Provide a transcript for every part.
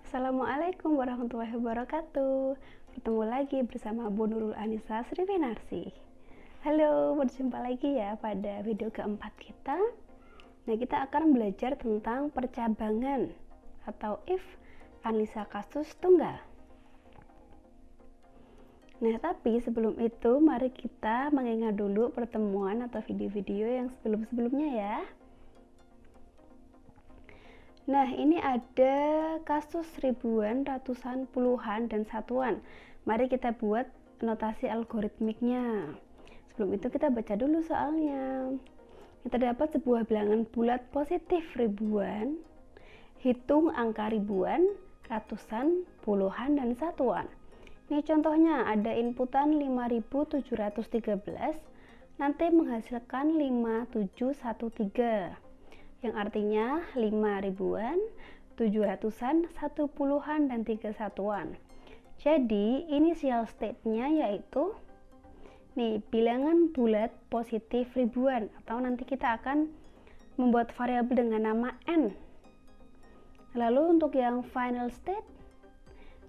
Assalamualaikum warahmatullahi wabarakatuh. Bertemu lagi bersama Bu Nurul Anissa Srivinarsi. Halo, berjumpa lagi ya pada video keempat kita. Nah, kita akan belajar tentang percabangan atau if analisa kasus tunggal. Nah, tapi sebelum itu mari kita mengingat dulu pertemuan atau video-video yang sebelum-sebelumnya ya. Nah, ini ada kasus ribuan, ratusan, puluhan, dan satuan. Mari kita buat notasi algoritmiknya. Sebelum itu kita baca dulu soalnya. Kita dapat sebuah bilangan bulat positif ribuan, hitung angka ribuan, ratusan, puluhan, dan satuan. Ini contohnya ada inputan 5713, nanti menghasilkan 5713. Yang artinya 5 ribuan, 700-an, 1 puluhan, dan 3 satuan. Jadi initial state-nya yaitu nih bilangan bulat positif ribuan, atau nanti kita akan membuat variabel dengan nama n. Lalu untuk yang final state,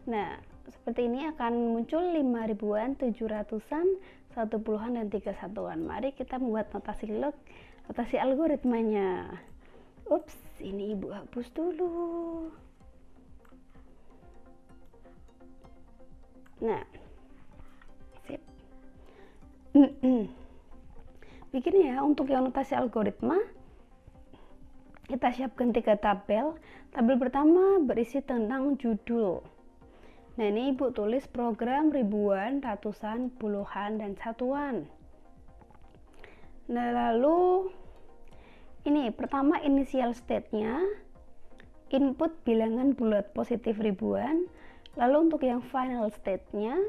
nah seperti ini akan muncul 5 ribuan, 700-an, 1 puluhan, dan 3 satuan. Mari kita membuat notasi algoritmanya. Ups, ini ibu hapus dulu. Nah, sip. Begini ya, untuk yang notasi algoritma, kita siapkan 3 tabel. Tabel pertama berisi tentang judul. Nah, ini ibu tulis program ribuan, ratusan, puluhan, dan satuan. Nah, lalu ini pertama initial state-nya, input bilangan bulat positif ribuan. Lalu untuk yang final state-nya,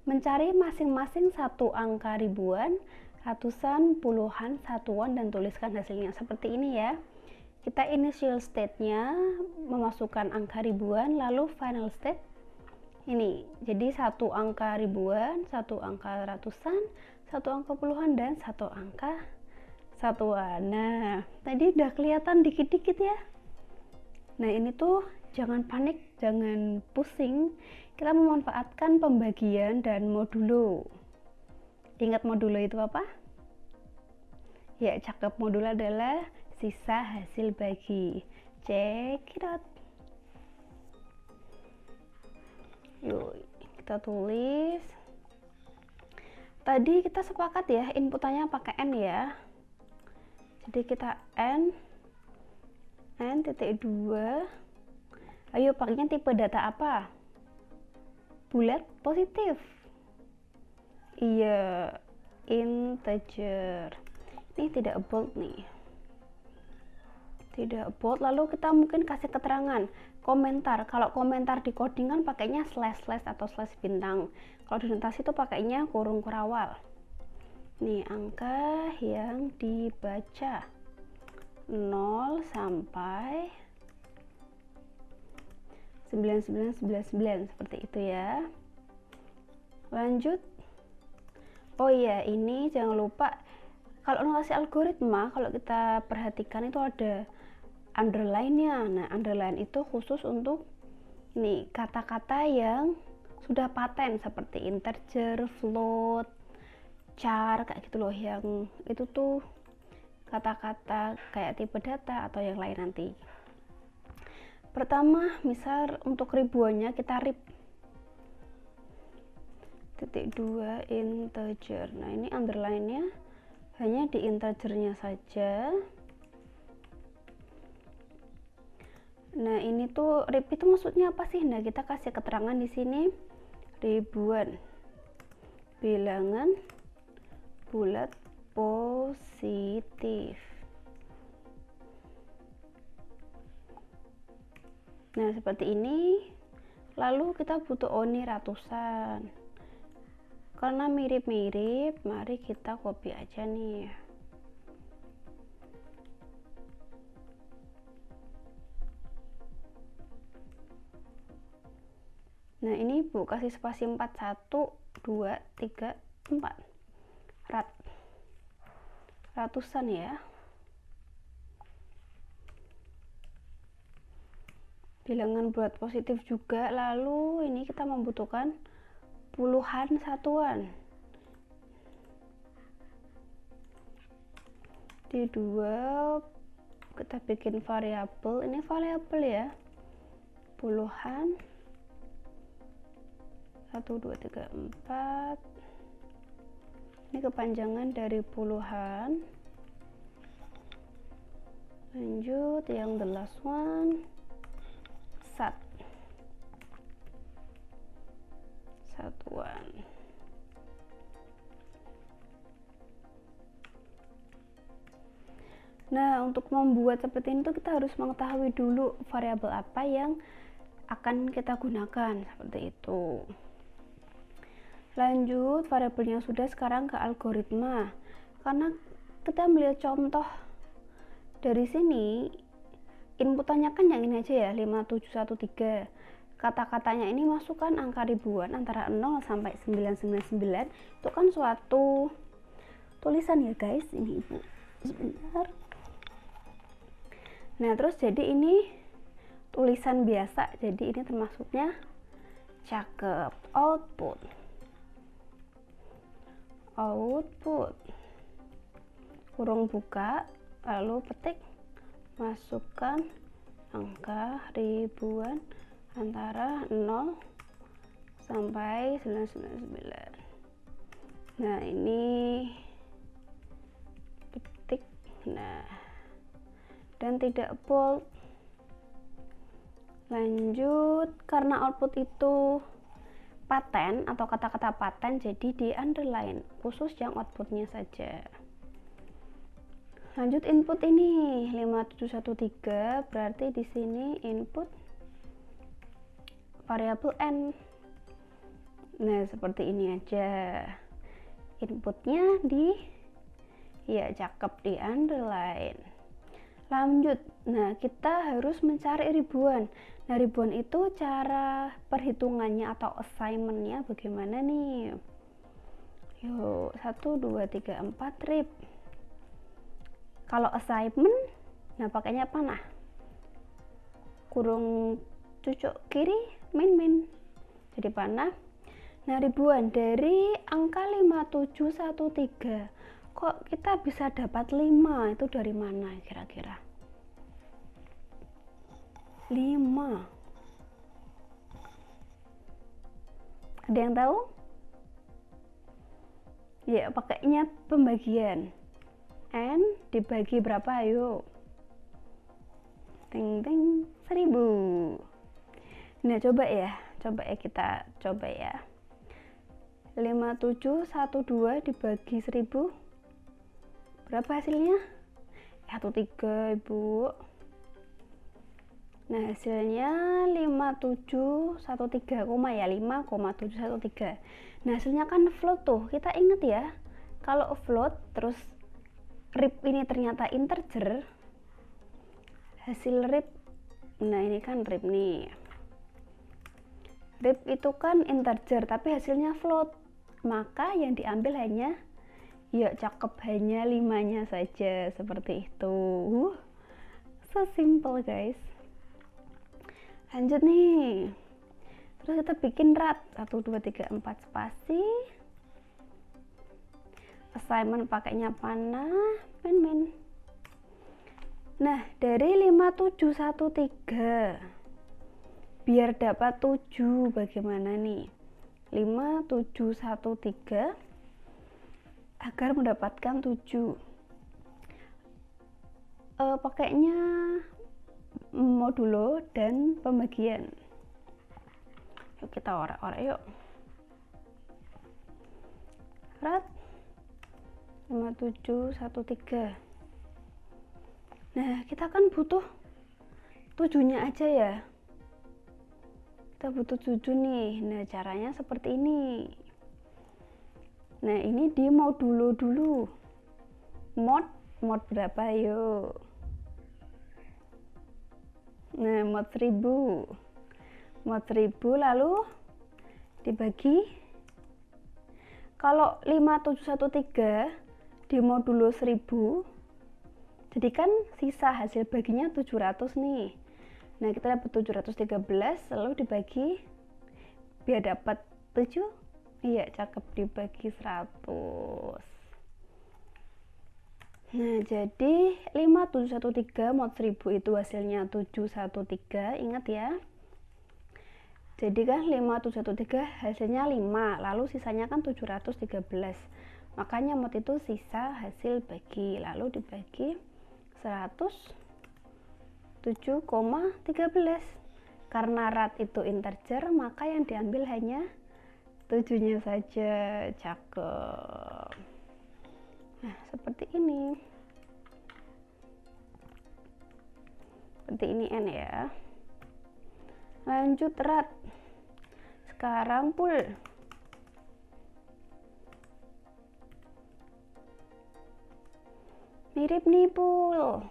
mencari masing-masing satu angka ribuan, ratusan, puluhan, satuan, dan tuliskan hasilnya seperti ini ya. Kita initial state-nya memasukkan angka ribuan, lalu final state ini. Jadi satu angka ribuan, satu angka ratusan, satu angka puluhan, dan satu angka satuan. Nah, tadi udah kelihatan dikit-dikit ya. Nah, ini tuh jangan panik, jangan pusing. Kita memanfaatkan pembagian dan modulo. Ingat modulo itu apa? Ya, cakep. Modulo adalah sisa hasil bagi. Check it out. Yuk, kita tulis. Tadi kita sepakat ya, inputannya pakai n ya. Jadi kita n titik 2. Ayo pakainya tipe data apa? Bulat positif. Iya, integer. Ini tidak bold nih. Tidak bold. Lalu kita mungkin kasih keterangan, komentar. Kalau komentar di coding kan pakainya slash atau slash bintang. Kalau di notasi itu pakainya kurung kurawal. Nih angka yang dibaca 0 sampai 9999 seperti itu ya. Lanjut. Oh iya, ini jangan lupa kalau notasi algoritma, kalau kita perhatikan itu ada underline-nya. Nah, underline itu khusus untuk nih kata-kata yang sudah paten seperti integer, float, char kayak gitu loh, yang itu tuh kata-kata kayak tipe data atau yang lain nanti. Pertama, misal untuk ribuannya kita rib titik 2 integer. Nah, ini underline-nya hanya di integernya saja. Nah, ini tuh rib itu maksudnya apa sih? Nah, kita kasih keterangan di sini ribuan bilangan bulat positif. Nah, seperti ini. Lalu kita butuh ini ratusan. Karena mirip-mirip, mari kita copy aja nih. Nah, ini Bu kasih spasi 4, 1, 2, 3, 4. Ratusan ya. bilangan bulat positif juga. Lalu ini kita membutuhkan puluhan satuan. Di 2 kita bikin variabel, ini variabel ya, puluhan 1 2 3 4. Ini kepanjangan dari puluhan. Lanjut yang the last one, satuan. Nah, untuk membuat seperti ini tuh kita harus mengetahui dulu variabel apa yang akan kita gunakan, seperti itu. Lanjut, variabelnya sudah, sekarang ke algoritma. Karena kita melihat contoh dari sini, inputannya kan yang ini aja ya, 5713. Kata-katanya ini masukkan angka ribuan antara 0 sampai 999. Itu kan suatu tulisan ya guys. Ini ibu sebentar. Nah, terus jadi ini tulisan biasa, jadi ini termasuknya cakep. Output kurung buka, lalu petik, masukkan angka ribuan antara 0 sampai 999. Nah, ini petik, nah, dan tidak bold. Lanjut, karena output itu paten atau kata-kata paten, jadi di underline khusus yang outputnya saja. Lanjut, input ini 5713, berarti di sini input variabel n. Nah, seperti ini aja. Inputnya di, ya cakep, di underline. Lanjut, nah kita harus mencari ribuan. Nah, ribuan itu cara perhitungannya atau assignmentnya bagaimana nih? Yuk, 1 2 3 4 rib. Kalau assignment, nah pakainya panah, kurung cucuk kiri, min, jadi panah. Nah, ribuan dari angka 5713, kok kita bisa dapat 5? Itu dari mana kira-kira? 5, ada yang tahu? Ya, pakainya pembagian. N dibagi berapa? Ayo, ting ting, 1000. Nah, coba ya kita coba ya. 5712 dibagi 1000, berapa hasilnya? 13, Ibu. Nah, hasilnya 5713, ya 5,713. Nah, hasilnya kan float tuh. Kita inget ya, kalau float terus rib ini ternyata integer, hasil rib, nah ini kan rib nih, rib itu kan integer tapi hasilnya float, maka yang diambil hanya, ya cakep, hanya 5-nya saja, seperti itu. So simple guys. Lanjut nih, terus kita bikin rat 1 2 3 4 spasi. Assignment pakainya panah, min. Nah, dari 5713 biar dapat 7 bagaimana nih? 5713 agar mendapatkan 7, pakainya modulo dan pembagian. Yuk kita orek-orek yuk. Rat 5713. Nah, kita kan butuh 7-nya aja ya. Kita butuh 7 nih. Nah, caranya seperti ini. Nah, ini di modulo dulu. Mod berapa yuk? Nah, mod 1000. Mod 1000 lalu dibagi. Kalau 5713 di modulo 1000, jadi kan sisa hasil baginya 700 nih. Nah, kita dapat 713 lalu dibagi biar dapat 7. Iya, cakep, dibagi 100. Nah, jadi 5713 mod 1000 itu hasilnya 713, ingat ya. Jadi kan 5713 hasilnya 5, lalu sisanya kan 713. Makanya mod itu sisa hasil bagi, lalu dibagi 107,13. Karena rat itu integer, maka yang diambil hanya 7-nya saja. Cakep. Nah, seperti ini. Seperti ini N ya. Lanjut rat. Sekarang pul. Mirip nih pul.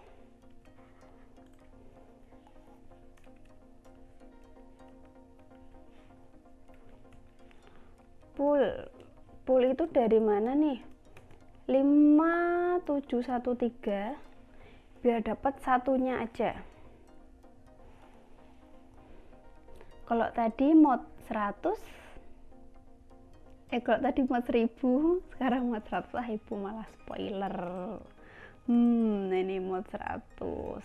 Pul itu dari mana nih? 5713 biar dapat satunya aja. Kalau tadi mod 100, kalau tadi mod 1000, sekarang mod 100. Ibu malah spoiler. Ini mod 100.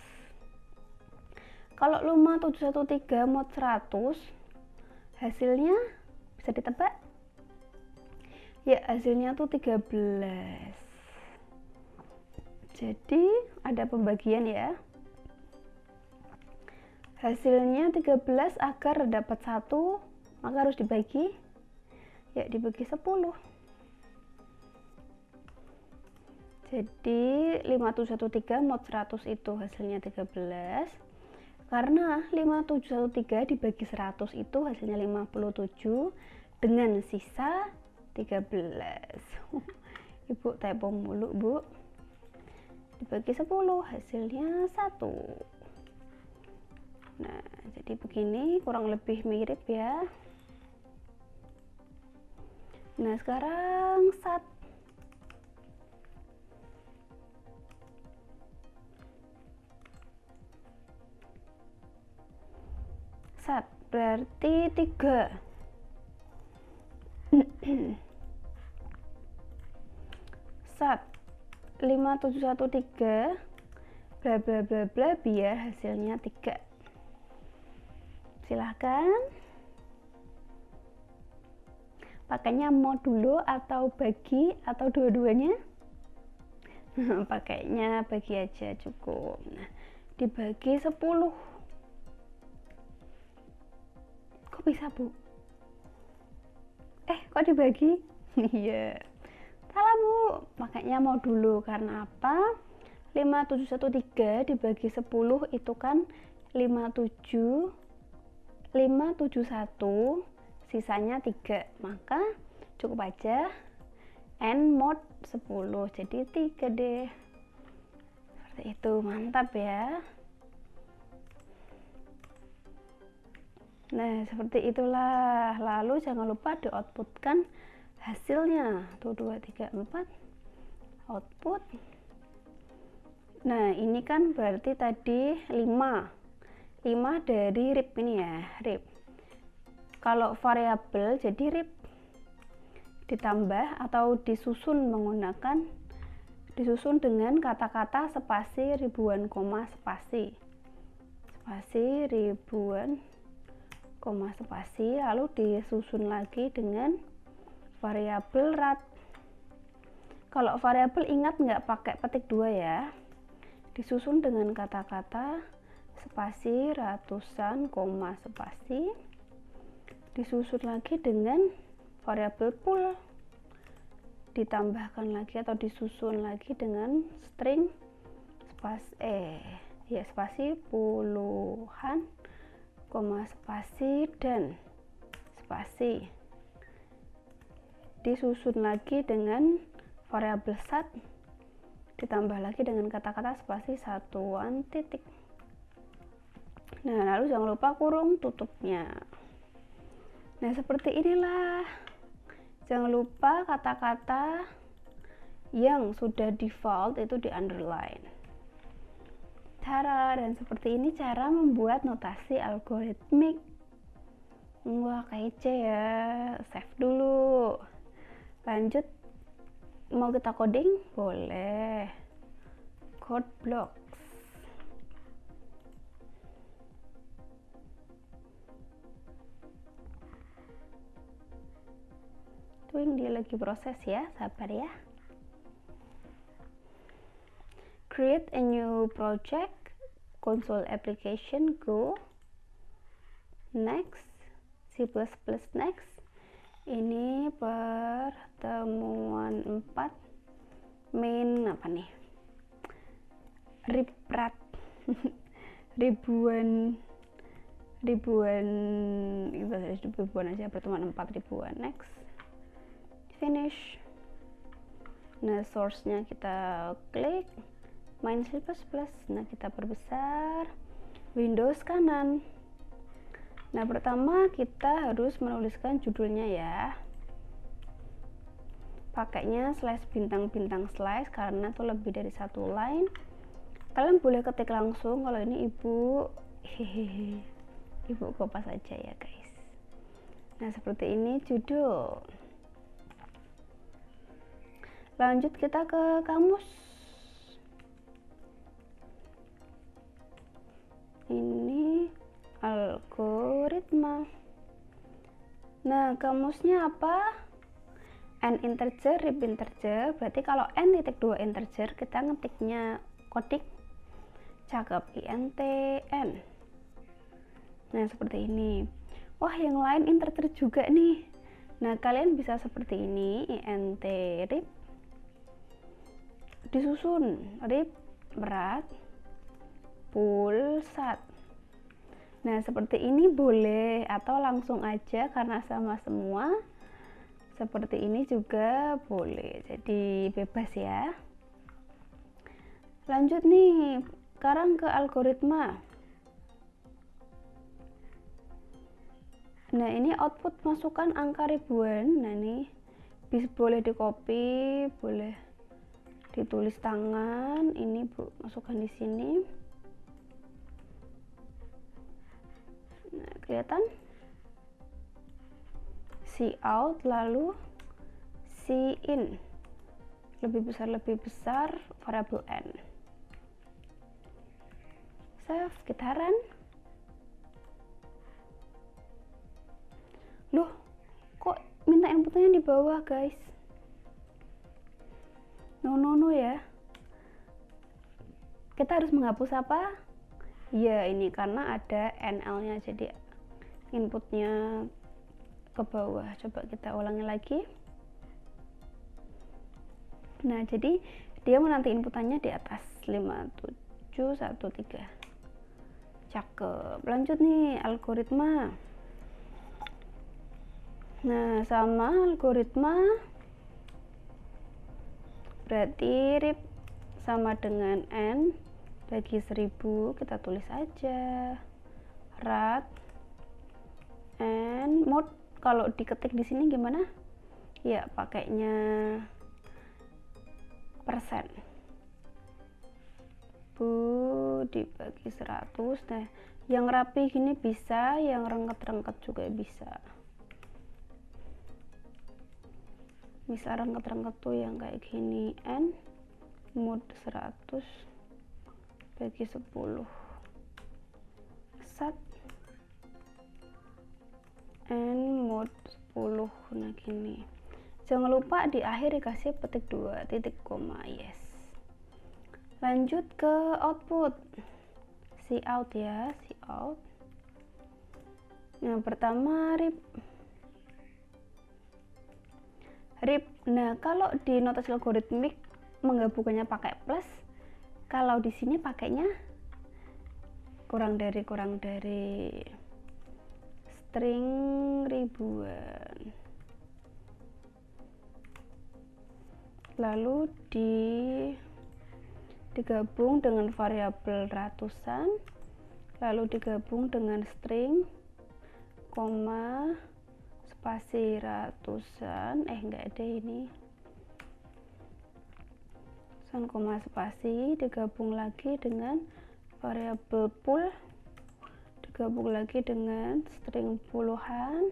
Kalau 5713 mod 100, hasilnya bisa ditebak? Ya, hasilnya tuh 13. Jadi ada pembagian ya. Hasilnya 13, agar dapat 1 maka harus dibagi. Ya, dibagi 10. Jadi 5713 mod 100 itu hasilnya 13. Karena 5713 dibagi 100 itu hasilnya 57 dengan sisa 13. Ibu typo mulu, Bu. Dibagi 10 hasilnya 1. Nah, jadi begini kurang lebih mirip ya. Nah, sekarang sat berarti 3. Sat 5713 bla bla bla bla biar hasilnya 3. Silahkan pakainya modulo atau bagi atau dua-duanya. Pakainya bagi aja cukup. Nah, dibagi 10. Kok bisa, Bu? Kok dibagi? Iya. Salah, Bu. Makanya modulo. Karena apa? 5713 dibagi 10 itu kan 571, sisanya 3. Maka cukup aja N mod 10. Jadi 3 deh. Seperti itu. Mantap ya. Nah, seperti itulah. Lalu jangan lupa di outputkan hasilnya. Tuh 2, 3, 4 output. Nah, ini kan berarti tadi 5 dari RIP ini ya, RIP. Kalau variabel jadi RIP ditambah atau disusun dengan kata-kata spasi, ribuan koma, spasi ribuan koma, spasi, lalu disusun lagi dengan variabel rat. Kalau variabel ingat nggak pakai petik 2 ya, disusun dengan kata-kata spasi, ratusan, koma, spasi, disusun lagi dengan variabel pool, ditambahkan lagi atau disusun lagi dengan string spasi, puluhan, koma, spasi, dan spasi, disusun lagi dengan variabel sat, ditambah lagi dengan kata-kata spasi, satuan, titik. Nah, lalu jangan lupa kurung tutupnya. Nah, seperti inilah. Jangan lupa kata-kata yang sudah default itu di underline. cara, dan seperti ini cara membuat notasi algoritmik. Wah, kece ya. Save dulu. Lanjut, mau kita coding? Boleh. Code blocks. Tuing, dia lagi proses ya, sabar ya. Create a new project, console application, go. Next, C++ next. Ini pertemuan 4, main apa nih? Riprat. ribuan aja, pertemuan 4 ribuan. Next, finish. Nah, source-nya kita klik, main C++. Nah, kita perbesar Windows kanan. Nah, pertama kita harus menuliskan judulnya ya. Pakainya slash bintang-bintang slash karena tuh lebih dari satu line. Kalian boleh ketik langsung, kalau ini ibu kopas aja ya guys. Nah, seperti ini judul. Lanjut kita ke kamus. Ini algoritma. Nah, kamusnya apa? N integer, rib integer. Berarti kalau n-2 integer, kita ngetiknya kodik. Cakep, INTN. Nah, seperti ini. Wah, yang lain integer juga nih. Nah, kalian bisa seperti ini, INT rib disusun rib berat pulsat. Nah, seperti ini boleh, atau langsung aja karena sama semua. Seperti ini juga boleh, jadi bebas ya. Lanjut nih, sekarang ke algoritma. Nah, ini output masukkan angka ribuan. Nah, ini boleh di copy, boleh ditulis tangan. Ini Bu, masukkan di sini. Nah, kelihatan C out, lalu C in, lebih besar variabel n. Save, kita run. Loh, kok minta inputnya di bawah guys? No ya. Kita harus menghapus apa? Ya, ini karena ada NL nya, jadi inputnya ke bawah. Coba kita ulangi lagi. Nah, jadi dia menanti inputannya di atas 5713. Cakep. Lanjut nih, algoritma. Nah, sama algoritma berarti rib sama dengan n bagi 1000, kita tulis aja rat n mode. Kalau diketik di sini gimana ya, pakainya persen Bu dibagi 100. Nah, yang rapi gini bisa, yang rengket-rengket juga bisa. Misal rengket-rengket tuh yang kayak gini, n mode 100 bagi 10 sat n mode 10. Nah, gini. Jangan lupa di akhir dikasih petik 2 titik koma. Yes. Lanjut ke output. C out ya, C out. Yang pertama rib. Nah, kalau di notasi algoritmik menggabungkannya pakai plus, kalau di sini pakainya kurang dari string ribuan, lalu digabung dengan variabel ratusan, lalu digabung dengan string, koma, spasi ratusan, enggak ada ini, koma spasi, digabung lagi dengan variabel pool digabung lagi dengan string puluhan,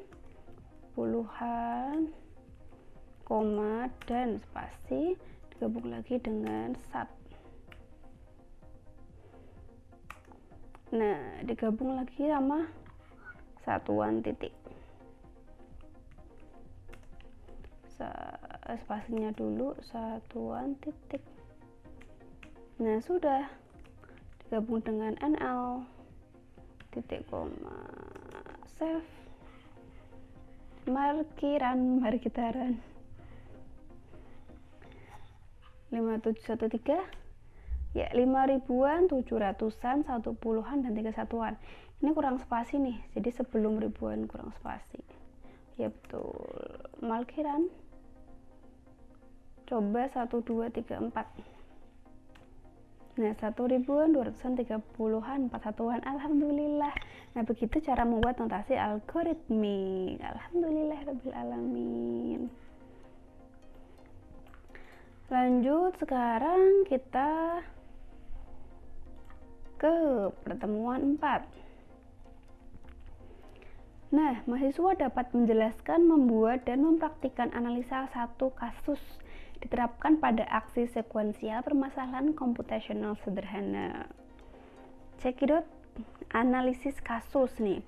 koma, dan spasi digabung lagi dengan sub. Nah, digabung lagi sama satuan titik. Spasinya dulu satuan titik. Nah, sudah digabung dengan NL titik koma, save. Mari kita run. 5713 ya, 5000-an, 700-an, 10-an, dan 3 satuan. Ini kurang spasi nih, jadi sebelum ribuan kurang spasi. Ya betul, Malkiran. Coba 1, 2, 3, 4. Nah, 1000-an, 200-an, 30-an, 4 satuan. Alhamdulillah. Nah, begitu cara membuat notasi algoritmik. Alhamdulillahirrabbilalamin. Lanjut, sekarang kita ke pertemuan 4. Nah, mahasiswa dapat menjelaskan, membuat, dan mempraktikkan analisa satu kasus diterapkan pada aksi sekuensial permasalahan komputasional sederhana. Cekidot, analisis kasus nih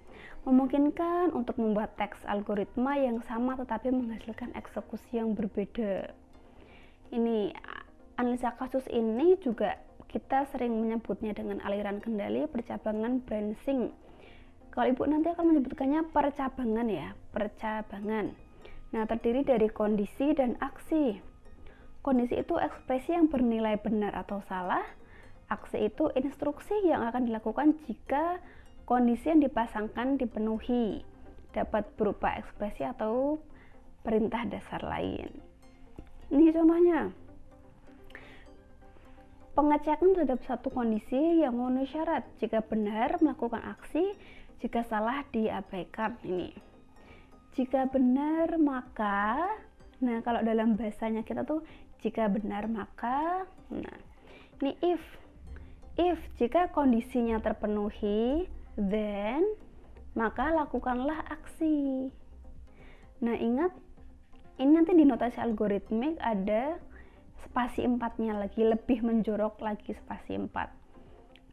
memungkinkan untuk membuat teks algoritma yang sama tetapi menghasilkan eksekusi yang berbeda. Ini analisa kasus ini juga kita sering menyebutnya dengan aliran kendali, percabangan, branching. Kalau ibu nanti akan menyebutkannya percabangan ya, percabangan. Nah, terdiri dari kondisi dan aksi. Kondisi itu ekspresi yang bernilai benar atau salah. Aksi itu instruksi yang akan dilakukan jika kondisi yang dipasangkan dipenuhi, dapat berupa ekspresi atau perintah dasar lain. Ini contohnya, pengecekan terhadap satu kondisi yang memenuhi syarat. Jika benar melakukan aksi, jika salah diabaikan. Ini jika benar maka, nah kalau dalam bahasanya kita tuh jika benar maka, nah ini if jika kondisinya terpenuhi, then maka lakukanlah aksi. Nah, ingat, ini nanti di notasi algoritmik ada spasi 4-nya lagi, lebih menjorok lagi spasi 4.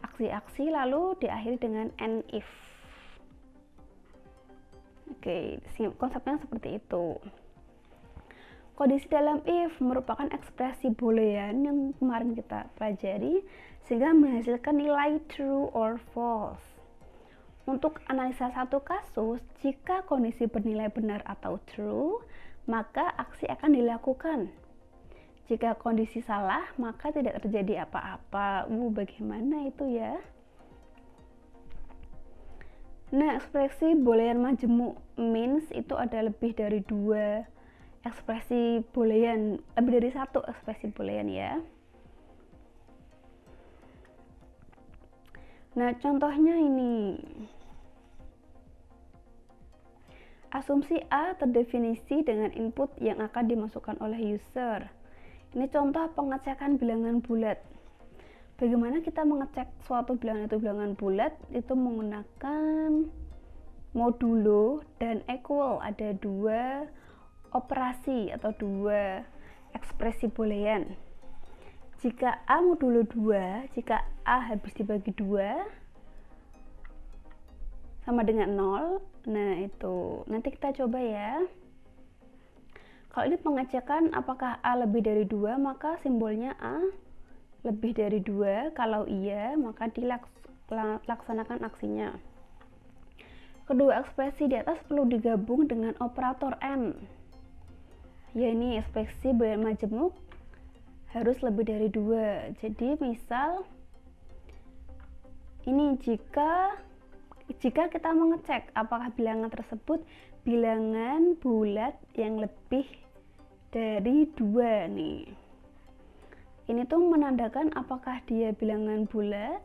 Aksi-aksi lalu diakhiri dengan and if. Oke, konsepnya seperti itu. Kondisi dalam if merupakan ekspresi boolean yang kemarin kita pelajari sehingga menghasilkan nilai true or false. Untuk analisa satu kasus, jika kondisi bernilai benar atau true, maka aksi akan dilakukan. Jika kondisi salah, maka tidak terjadi apa-apa. Bagaimana itu ya? Nah, ekspresi boolean majemuk means itu ada lebih dari 2 ekspresi boolean, lebih dari 1 ekspresi boolean ya. Nah, contohnya ini. Asumsi A terdefinisi dengan input yang akan dimasukkan oleh user. Ini contoh pengecekan bilangan bulat. Bagaimana kita mengecek suatu bilangan itu bilangan bulat? Itu menggunakan modulo dan equal. Ada 2 operasi atau 2 ekspresi boolean. Jika A modulo 2, jika A habis dibagi 2 sama dengan 0, nah itu nanti kita coba ya. Kalau ini pengecekan apakah A lebih dari 2, maka simbolnya A lebih dari 2. Kalau iya, maka dilaksanakan aksinya. Kedua ekspresi di atas perlu digabung dengan operator AND. Ya, ini ekspresi boolean majemuk harus lebih dari 2. Jadi misal ini jika kita mengecek apakah bilangan tersebut bilangan bulat yang lebih dari 2 nih. Ini tuh menandakan apakah dia bilangan bulat,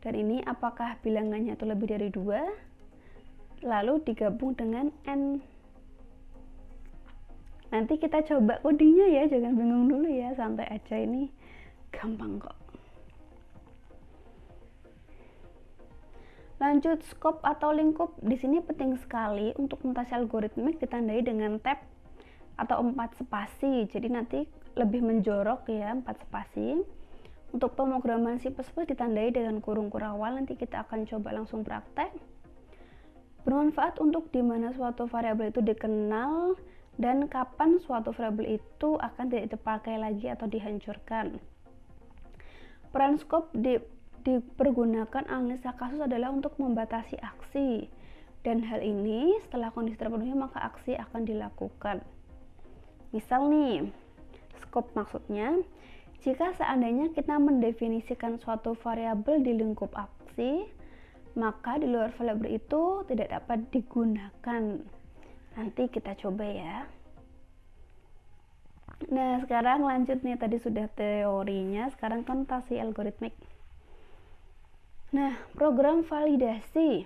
dan ini apakah bilangannya itu lebih dari 2, lalu digabung dengan N. Nanti kita coba codingnya ya, jangan bingung dulu ya, santai aja, ini gampang kok. Lanjut, skop atau lingkup di sini penting sekali untuk notasi algoritmik ditandai dengan tab atau 4 spasi. Jadi nanti lebih menjorok ya, 4 spasi. Untuk pemrograman C++ ditandai dengan kurung kurawal. Nanti kita akan coba langsung praktek. Bermanfaat untuk dimana suatu variabel itu dikenal dan kapan suatu variabel itu akan tidak dipakai lagi atau dihancurkan. Peran skop dipergunakan analisa kasus adalah untuk membatasi aksi, dan hal ini setelah kondisi terpenuhi maka aksi akan dilakukan. Misal nih, skop maksudnya jika seandainya kita mendefinisikan suatu variabel di lingkup aksi, maka di luar variabel itu tidak dapat digunakan. Nanti kita coba ya. Nah, sekarang lanjut nih, tadi sudah teorinya, sekarang notasi algoritmik. Nah, program validasi.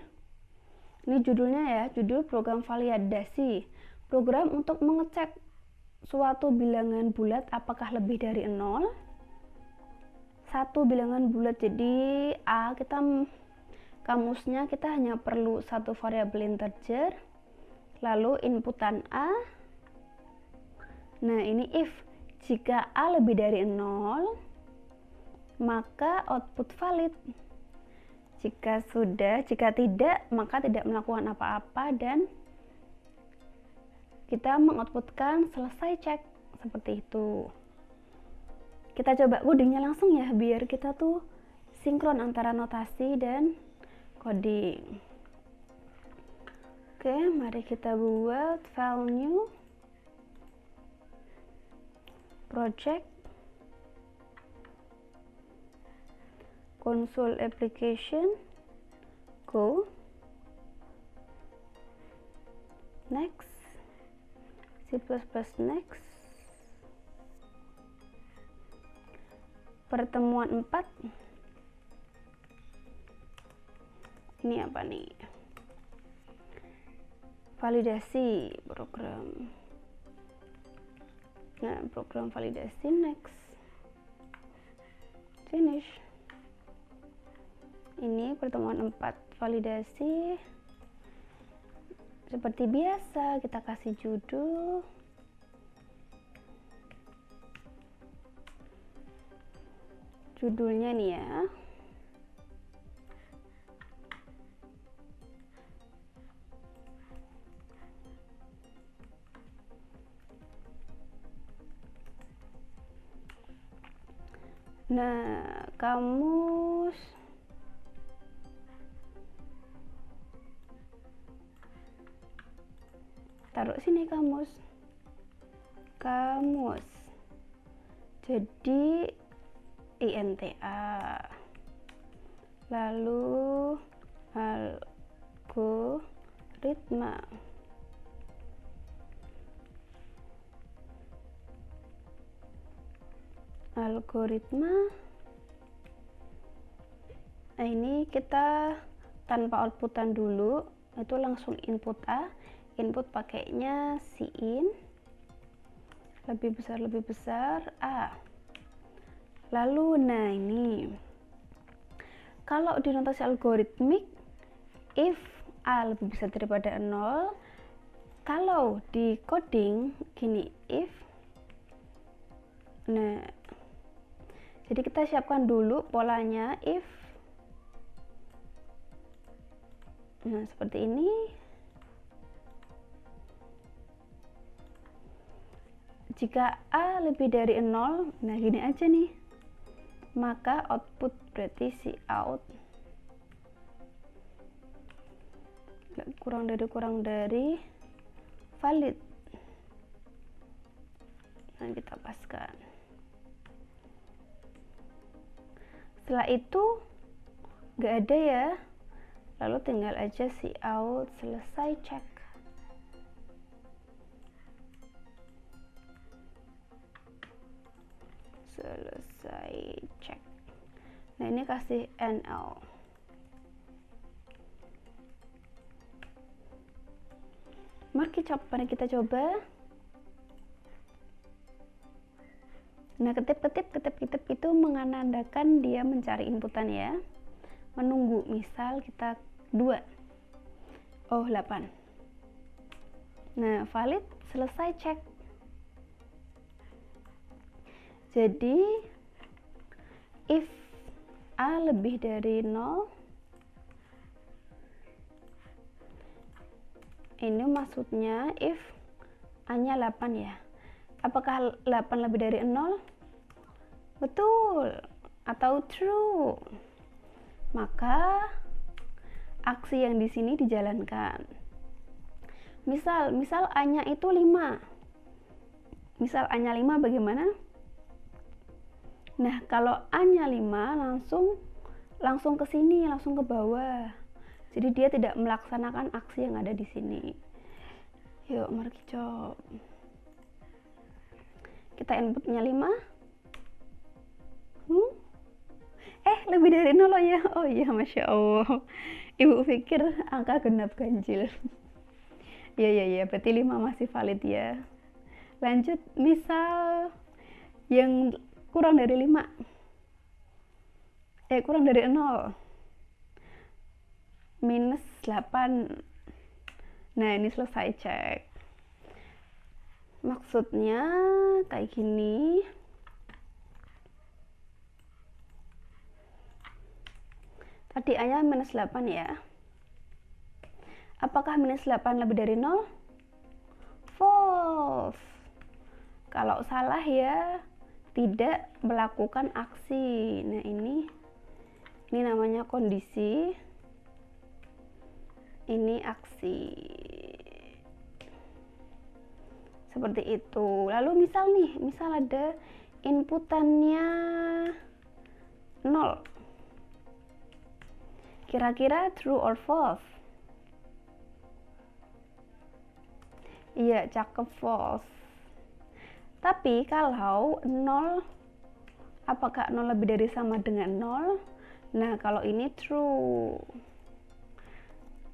Ini judulnya ya, judul program validasi. Program untuk mengecek suatu bilangan bulat apakah lebih dari 0. Satu bilangan bulat, jadi A, kamusnya kita hanya perlu satu variabel integer, lalu inputan A. Nah, ini if jika A lebih dari 0, maka output valid. Jika tidak, maka tidak melakukan apa-apa dan kita mengoutputkan selesai cek, seperti itu. Kita coba codingnya langsung ya, biar kita tuh sinkron antara notasi dan coding. Oke, mari kita buat file new, project, console application, go, next, C++ next, pertemuan 4. Ini apa nih? Validasi program. Nah, program validasi next, finish. Ini pertemuan 4 validasi. Seperti biasa kita kasih judul, judulnya nih ya. Nah, kamus taruh sini, kamus jadi INTA, lalu algoritma. Nah, ini kita tanpa outputan dulu, itu langsung input A, input pakainya cin, lebih besar A. Lalu nah ini kalau di notasi algoritmik, if A lebih besar daripada 0. Kalau di coding gini, if, nah jadi kita siapkan dulu polanya, if, nah seperti ini. Jika A lebih dari 0, nah gini aja nih, maka output berarti si out kurang dari valid. Nah, kita paskan. Setelah itu nggak ada ya, lalu tinggal aja si out selesai cek. Nah, ini kasih NL. Mari kita coba. Nah, ketip itu menandakan dia mencari inputan ya, menunggu. Misal kita 2. Oh, 8. Nah, valid, selesai cek. Jadi, if A lebih dari 0, ini maksudnya if A-nya 8 ya. Apakah 8 lebih dari 0? Betul atau true. Maka aksi yang di sini dijalankan. Misal A-nya itu 5. Misal A-nya 5 bagaimana? Nah, kalau A-nya 5 langsung ke sini, langsung ke bawah. Jadi dia tidak melaksanakan aksi yang ada di sini. Yuk, mari coba. Kita inputnya 5. Lebih dari 0 ya. Oh iya, Masya Allah. Ibu pikir angka genap ganjil. Ya, berarti 5 masih valid ya. Lanjut, misal yang kurang dari 5. Kurang dari 0. Minus 8. Nah, ini selesai cek. Maksudnya kayak gini. Tadi A-nya minus 8 ya. Apakah minus 8 lebih dari 0? False. Kalau salah ya tidak melakukan aksi. Nah, ini namanya kondisi. Ini aksi. Seperti itu. Lalu misal ada inputannya 0. Kira-kira true or false? Iya, cakep, false. Tapi kalau 0, apakah 0 lebih dari sama dengan 0? Nah, kalau ini true.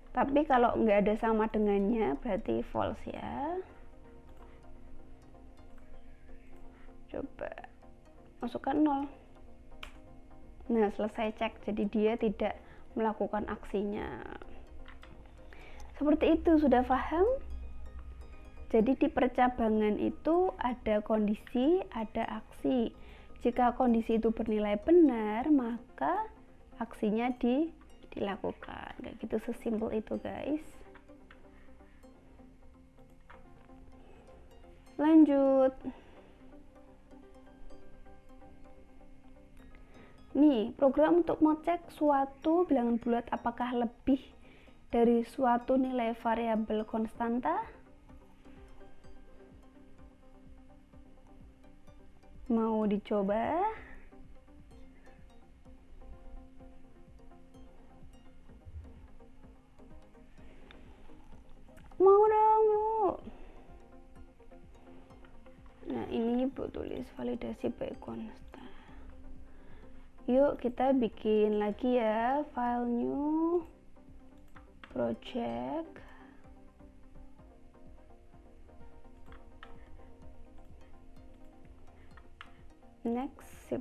Tapi kalau nggak ada sama dengannya berarti false ya. Coba masukkan 0. Nah, selesai cek. Jadi dia tidak melakukan aksinya. Seperti itu, sudah paham? Jadi di percabangan itu ada kondisi, ada aksi. Jika kondisi itu bernilai benar, maka aksinya dilakukan. Kayak gitu, sesimpel itu guys. Lanjut. Nih, program untuk mengecek suatu bilangan bulat apakah lebih dari suatu nilai variabel konstanta. Mau dicoba? Mau dong, Bu. Nah, ini Bu tulis validasi by konstan. Yuk kita bikin lagi ya, file new project. Next, C++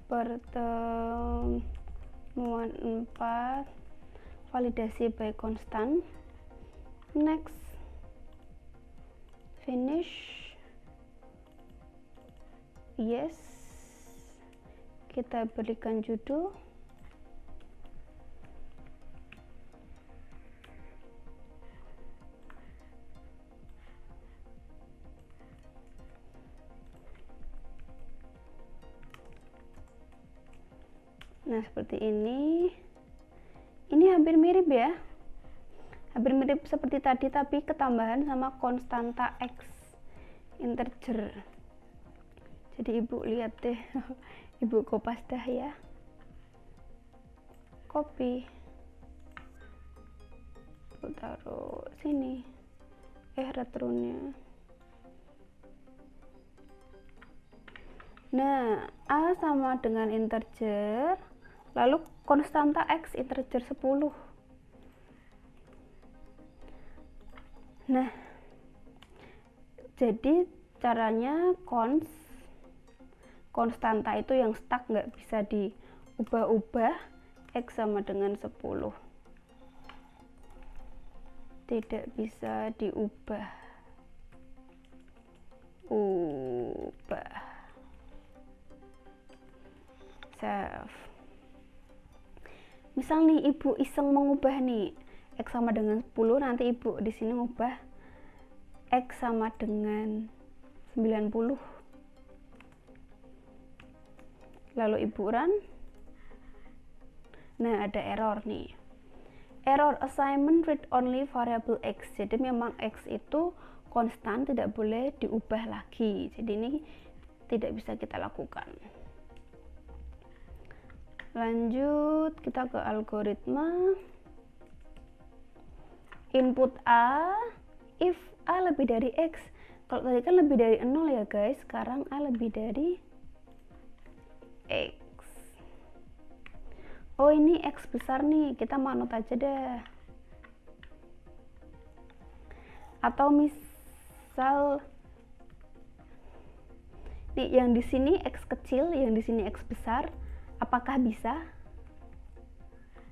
pertemuan 4 validasi by konstan. Next, finish. Yes, kita berikan judul. Nah, seperti ini. Ini hampir mirip ya. Hampir mirip seperti tadi, tapi ketambahan sama konstanta X integer. Jadi ibu lihat deh. Ibu kopas dah ya. Copy. Ibu taruh sini. Retronnya. Nah, A sama dengan integer, lalu konstanta X integer 10. Nah, jadi caranya konstanta itu yang stuck, nggak bisa ubah-ubah, X sama dengan 10. Tidak bisa diubah. Ubah. Save. Misal nih ibu iseng mengubah nih X sama dengan 10, nanti ibu di sini ngubah X sama dengan 90. Lalu ibu run. Nah, ada error nih. Error assignment read only variable X. Jadi memang X itu konstan, tidak boleh diubah lagi. Jadi ini tidak bisa kita lakukan. Lanjut, kita ke algoritma. Input A, if A lebih dari X. Kalau tadi kan lebih dari 0 ya guys, sekarang A lebih dari X. Oh, ini X besar nih, kita manut aja deh. Atau misal nih yang di sini X kecil, yang di sini X besar, apakah bisa?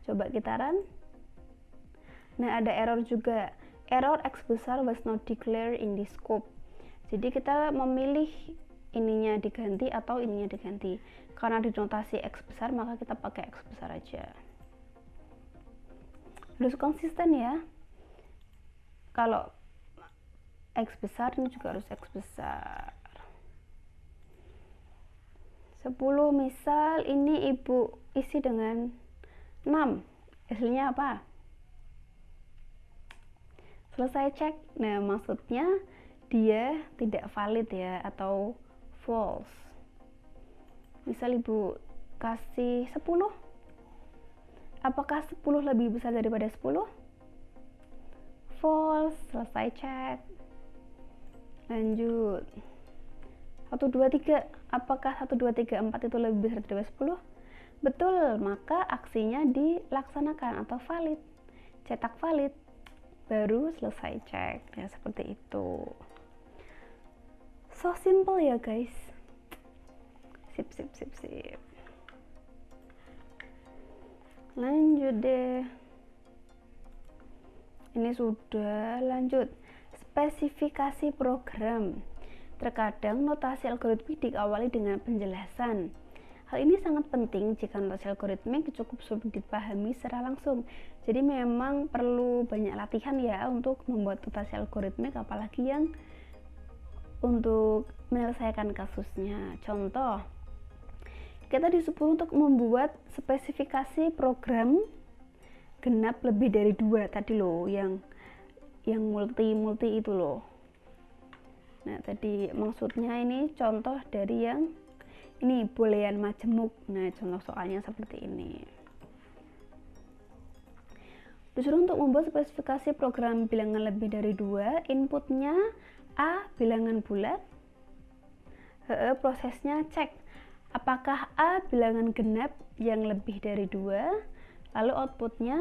Coba kita run. Nah, ada error juga. Error X besar was not declared in the scope. Jadi kita memilih ininya diganti atau ininya diganti. Karena di notasi X besar, maka kita pakai X besar aja. Harus konsisten ya. Kalau X besar, ini juga harus X besar. 10 misal ini ibu isi dengan 6. Hasilnya apa? Selesai cek. Nah, maksudnya dia tidak valid ya, atau false. Misal ibu kasih 10, apakah 10 lebih besar daripada 10? False. Selesai cek. Lanjut. 1, 2, 3, apakah 1, 2, 3, 4 itu lebih besar daripada 10? Betul, maka aksinya dilaksanakan atau valid. Cetak valid, baru selesai cek. Ya, seperti itu. So simple ya guys. Sip. Lanjut deh. Ini sudah. Lanjut. Spesifikasi program. Terkadang notasi algoritmik diawali dengan penjelasan. Hal ini sangat penting jika notasi algoritmik cukup sulit dipahami secara langsung. Jadi memang perlu banyak latihan ya untuk membuat notasi algoritmik, apalagi yang untuk menyelesaikan kasusnya. Contoh, kita disuruh untuk membuat spesifikasi program genap lebih dari 2 tadi loh, yang multi itu loh. Nah, tadi maksudnya ini contoh dari yang ini boolean majemuk. Nah, contoh soalnya seperti ini. Disuruh untuk membuat spesifikasi program bilangan lebih dari 2, inputnya A bilangan bulat. Prosesnya cek apakah A bilangan genap yang lebih dari 2, lalu outputnya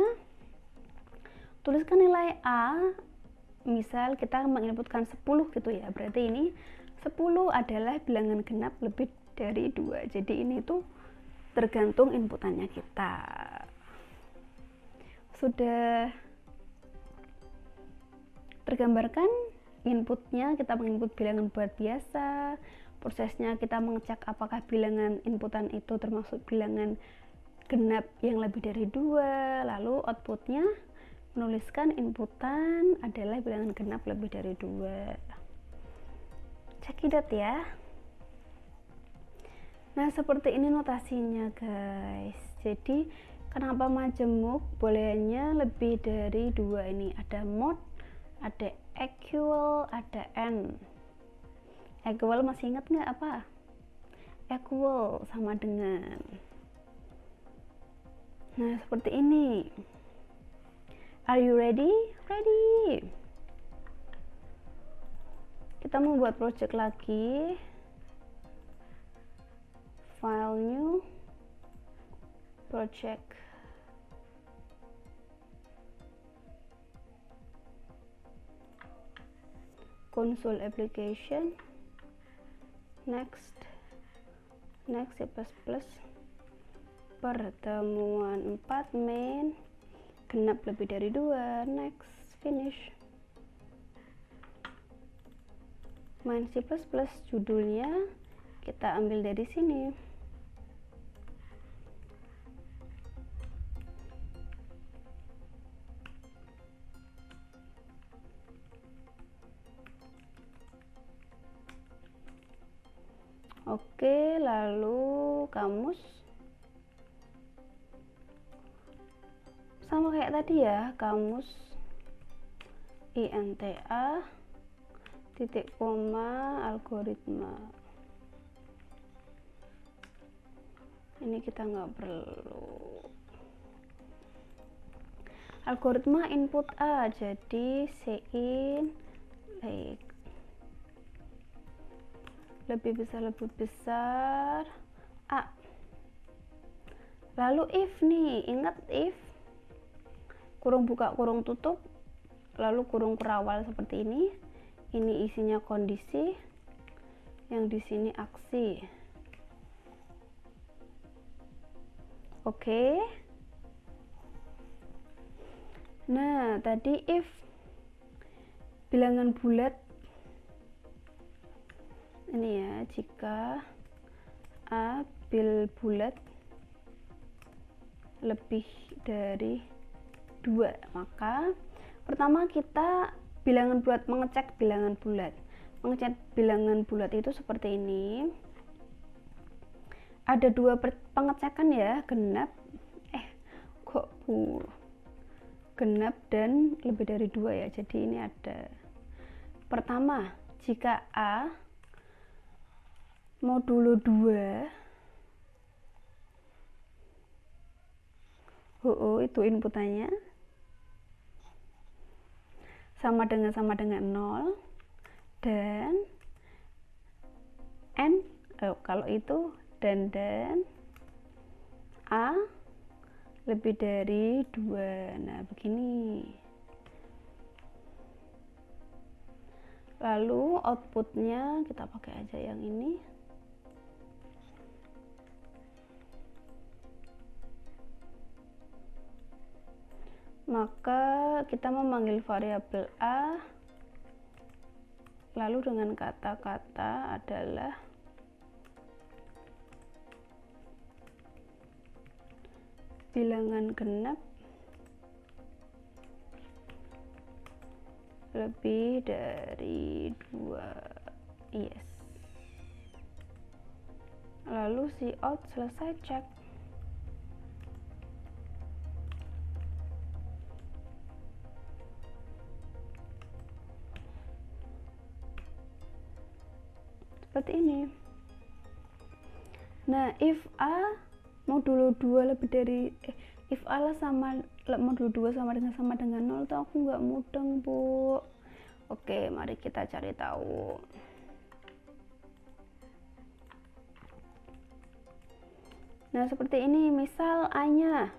tuliskan nilai A. Misal kita menginputkan 10 gitu ya, berarti ini 10 adalah bilangan genap lebih dari 2. Jadi ini tuh tergantung inputannya kita. Sudah tergambarkan inputnya, kita menginput bilangan bulat biasa. Prosesnya kita mengecek apakah bilangan inputan itu termasuk bilangan genap yang lebih dari 2. Lalu outputnya menuliskan inputan adalah bilangan genap lebih dari 2. Cekidot ya. Nah, seperti ini notasinya guys. Jadi kenapa majemuk? Bolehnya lebih dari 2 ini. Ada mod, ada equal, ada and. Equal masih ingat nggak apa? Equal sama dengan. Nah, seperti ini. Are you ready? Ready. Kita membuat project lagi. File new. Project. Console application. Next C++. pertemuan 4 main, genap lebih dari 2, next, finish. Main C++, judulnya kita ambil dari sini. Oke, lalu kamus sama kayak tadi ya, kamus INTA titik koma algoritma. Ini kita nggak perlu. Algoritma input A, jadi Cin like lebih besar A. Lalu if nih, ingat if kurung buka kurung tutup, lalu kurung perawal seperti ini. Ini isinya kondisi, yang di sini aksi. Oke. Nah, tadi if bilangan bulat ini ya, jika A bil bulat lebih dari 2, maka pertama kita bilangan bulat, mengecek bilangan bulat. Mengecek bilangan bulat itu seperti ini. Ada 2 pengecekan ya, genap genap dan lebih dari 2 ya. Jadi ini ada pertama, jika A modulo 2 itu inputannya sama dengan 0 dan n kalau itu dan A lebih dari 2. Nah, begini. Lalu outputnya kita pakai aja yang ini. Maka kita memanggil variabel A, lalu dengan kata-kata adalah bilangan genap lebih dari 2, yes. Lalu cout selesai, cek. Seperti ini. Nah, if A modulo 2 lebih dari if A lah sama modulo 2 sama dengan 0 tuh aku nggak mudeng, Bu. Oke, mari kita cari tahu. Nah, seperti ini. Misal A-nya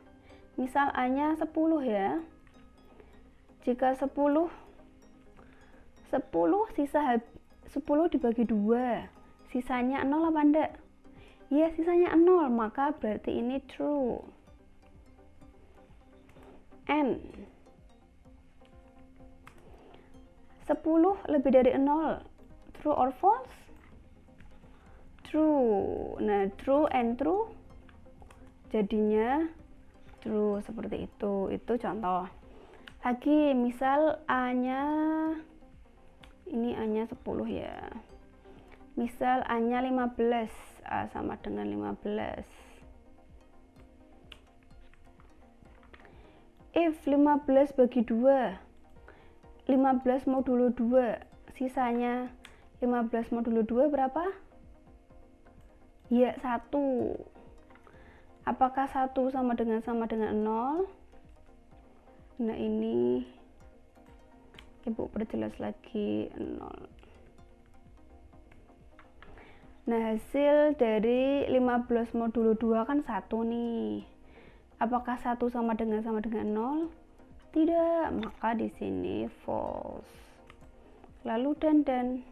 10 ya. Jika 10 sisa 10 dibagi 2, sisanya 0 apa enggak? Ya, sisanya 0, maka berarti ini true. N 10 lebih dari 0, true or false? True. Nah, true and true jadinya true, seperti itu. Itu contoh. Lagi misal A-nya ini A-nya 10 ya. Misal A-nya 15, A sama dengan 15. If 15 bagi 2, 15 modulo 2, sisanya 15 modulo 2 berapa? Ya, 1. Apakah 1 sama dengan 0? Nah, ini Ibu perjelas lagi 0. Nah, hasil dari 15 modulo 2 kan 1 nih. Apakah 1 sama dengan 0? Tidak, maka di sini false. Lalu dan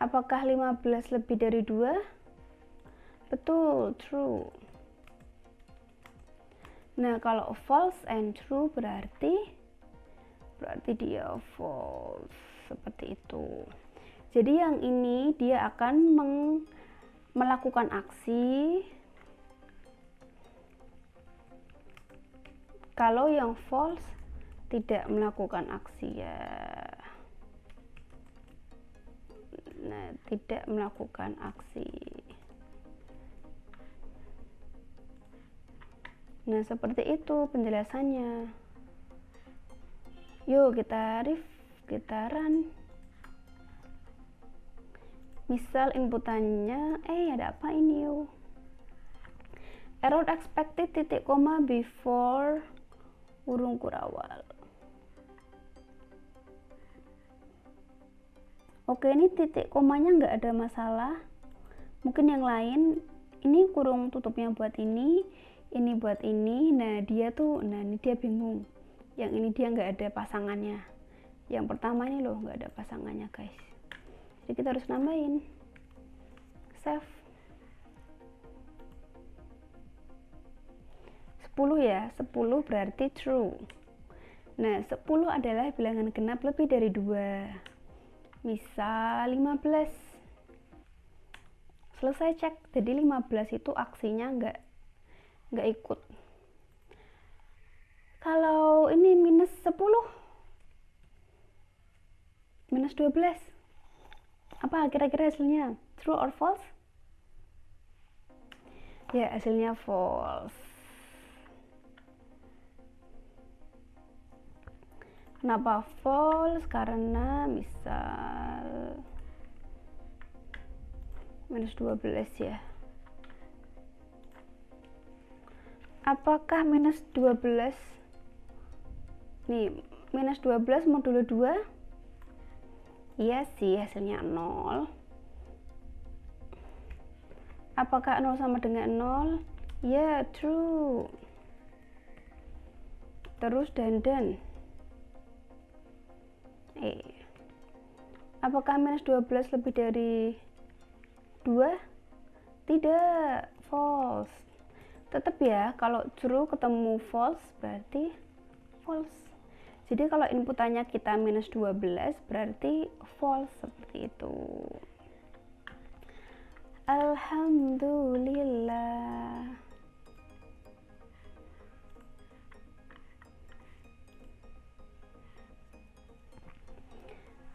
apakah 15 lebih dari 2? Betul, true. Nah, kalau false and true berarti dia false, seperti itu. Jadi yang ini dia akan melakukan aksi. Kalau yang false tidak melakukan aksi ya. Nah, tidak melakukan aksi. Nah, seperti itu penjelasannya. Yuk kita run. Misal inputannya, ada apa ini yuk? Error expected titik koma before kurung kurawal. Oke, ini titik komanya nggak ada masalah. Mungkin yang lain, ini kurung tutupnya buat ini buat ini. Nah ini dia bingung. Yang ini dia nggak ada pasangannya. Yang pertama ini loh nggak ada pasangannya guys. Jadi kita harus nambahin. Save. 10 ya, 10 berarti true. Nah, 10 adalah bilangan genap lebih dari 2. Misal 15. Selesai cek, jadi 15 itu aksinya nggak ikut. Kalau ini minus 10, minus 12, apa kira-kira hasilnya? True or false? Ya, hasilnya false. Kenapa false? Karena misal minus 12 ya. Apakah minus 12? Nih, minus 12 modulo 2? Iya sih, hasilnya 0. Apakah 0 sama dengan 0? Ya, true. Terus dandan. Apakah minus 12 lebih dari 2? Tidak, false. Tetap ya, kalau true ketemu false berarti false. Jadi kalau inputannya kita minus 12 berarti false, seperti itu. Alhamdulillah.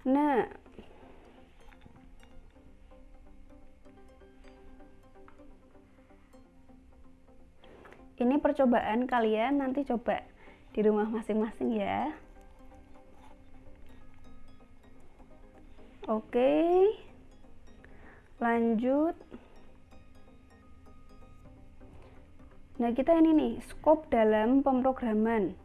Nah, ini percobaan, kalian nanti coba di rumah masing-masing ya. Oke, lanjut. Nah, kita ini nih, scope dalam pemrograman.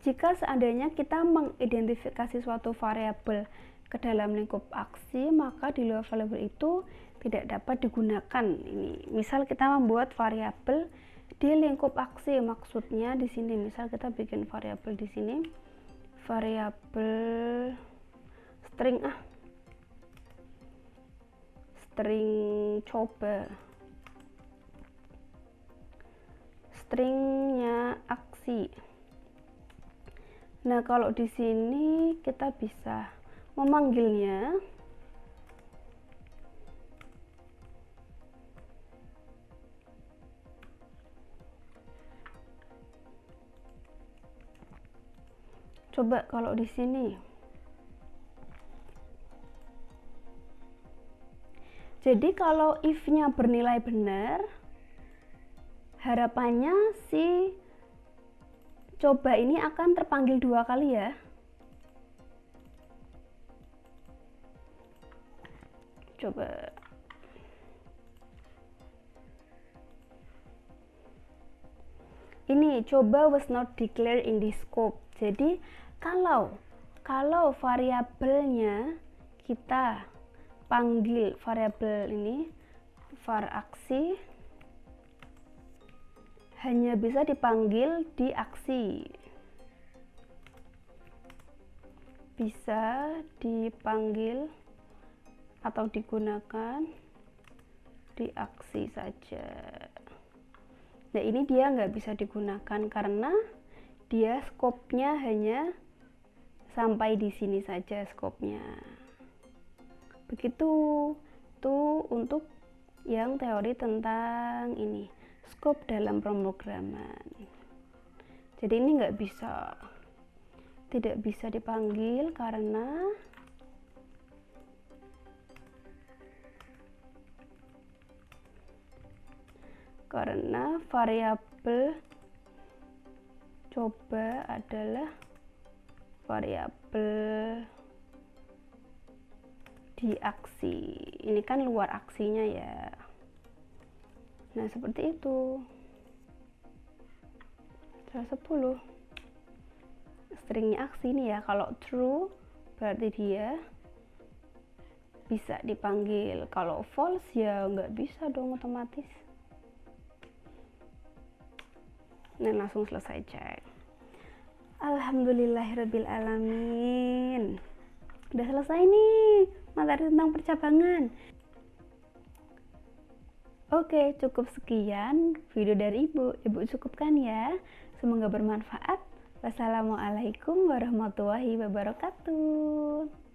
Jika seandainya kita mengidentifikasi suatu variabel ke dalam lingkup aksi, maka di luar variabel itu tidak dapat digunakan. Ini, misal kita membuat variabel di lingkup aksi, maksudnya di sini misal kita bikin variabel di sini, variabel string string coba, stringnya aksi. Nah, kalau di sini kita bisa memanggilnya coba kalau di sini. Jadi kalau if-nya bernilai benar, harapannya si coba ini akan terpanggil 2 kali ya. Coba. Ini coba was not declared in the scope. Jadi kalau variabelnya kita panggil variabel ini var aksi, hanya bisa dipanggil di aksi, bisa dipanggil atau digunakan diaksi saja. Nah ini dia nggak bisa digunakan karena dia skopnya hanya sampai di sini saja skopnya. Begitu tuh untuk yang teori tentang ini skop dalam pemrograman. Jadi ini tidak bisa dipanggil karena variabel coba adalah variabel di aksi. Ini kan luar aksinya ya. Nah seperti itu. 10 stringnya aksi nih ya. Kalau true berarti dia bisa dipanggil, kalau false ya nggak bisa dong otomatis. Nah langsung selesai cek. Alhamdulillahirrabbilalamin, udah selesai nih materi tentang percabangan. Oke, cukup sekian video dari ibu cukupkan ya, semoga bermanfaat. Wassalamualaikum warahmatullahi wabarakatuh.